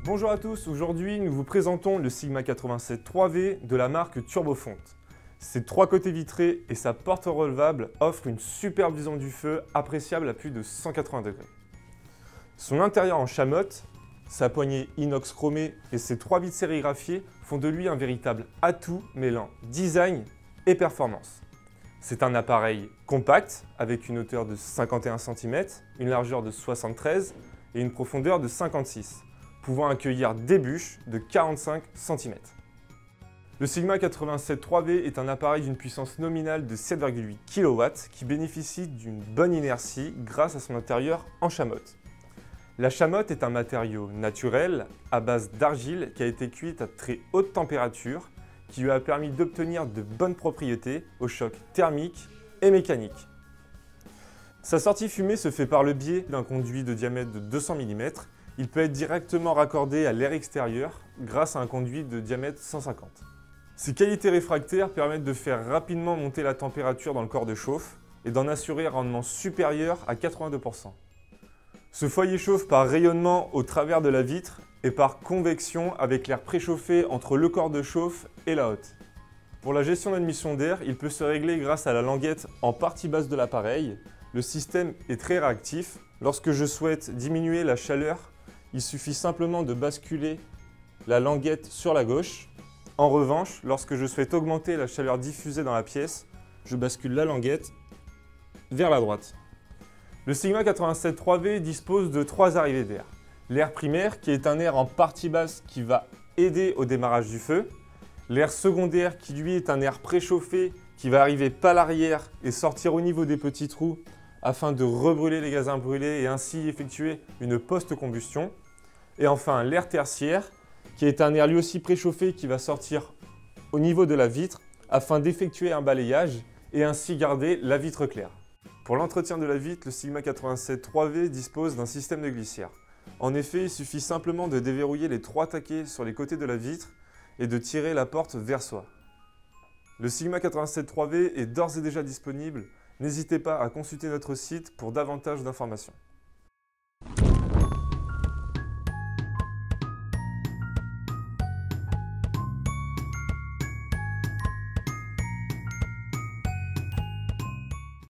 Bonjour à tous, aujourd'hui nous vous présentons le Sigma 87 3V de la marque Turbofonte. Ses trois côtés vitrés et sa porte relevable offrent une superbe vision du feu appréciable à plus de 180 degrés. Son intérieur en chamotte, sa poignée inox chromée et ses trois vitres sérigraphiées font de lui un véritable atout mêlant design et performance. C'est un appareil compact avec une hauteur de 51 cm, une largeur de 73 et une profondeur de 56, pouvant accueillir des bûches de 45 cm. Le Sigma 87 3V est un appareil d'une puissance nominale de 7,8 kW qui bénéficie d'une bonne inertie grâce à son intérieur en chamotte. La chamotte est un matériau naturel à base d'argile qui a été cuite à très haute température qui lui a permis d'obtenir de bonnes propriétés au choc thermique et mécanique. Sa sortie fumée se fait par le biais d'un conduit de diamètre de 200 mm. Il peut être directement raccordé à l'air extérieur grâce à un conduit de diamètre 150. Ses qualités réfractaires permettent de faire rapidement monter la température dans le corps de chauffe et d'en assurer un rendement supérieur à 82%. Ce foyer chauffe par rayonnement au travers de la vitre et par convection avec l'air préchauffé entre le corps de chauffe et la hotte. Pour la gestion d'admission d'air, il peut se régler grâce à la languette en partie basse de l'appareil. Le système est très réactif. Lorsque je souhaite diminuer la chaleur, il suffit simplement de basculer la languette sur la gauche. En revanche, lorsque je souhaite augmenter la chaleur diffusée dans la pièce, je bascule la languette vers la droite. Le Sigma 87 3V dispose de trois arrivées d'air. L'air primaire, qui est un air en partie basse qui va aider au démarrage du feu. L'air secondaire, qui lui est un air préchauffé qui va arriver par l'arrière et sortir au niveau des petits trous afin de rebrûler les gaz imbrûlés et ainsi effectuer une post-combustion. Et enfin, l'air tertiaire, qui est un air lui aussi préchauffé qui va sortir au niveau de la vitre afin d'effectuer un balayage et ainsi garder la vitre claire. Pour l'entretien de la vitre, le Sigma 87 3V dispose d'un système de glissière. En effet, il suffit simplement de déverrouiller les trois taquets sur les côtés de la vitre et de tirer la porte vers soi. Le Sigma 87 3V est d'ores et déjà disponible. N'hésitez pas à consulter notre site pour davantage d'informations.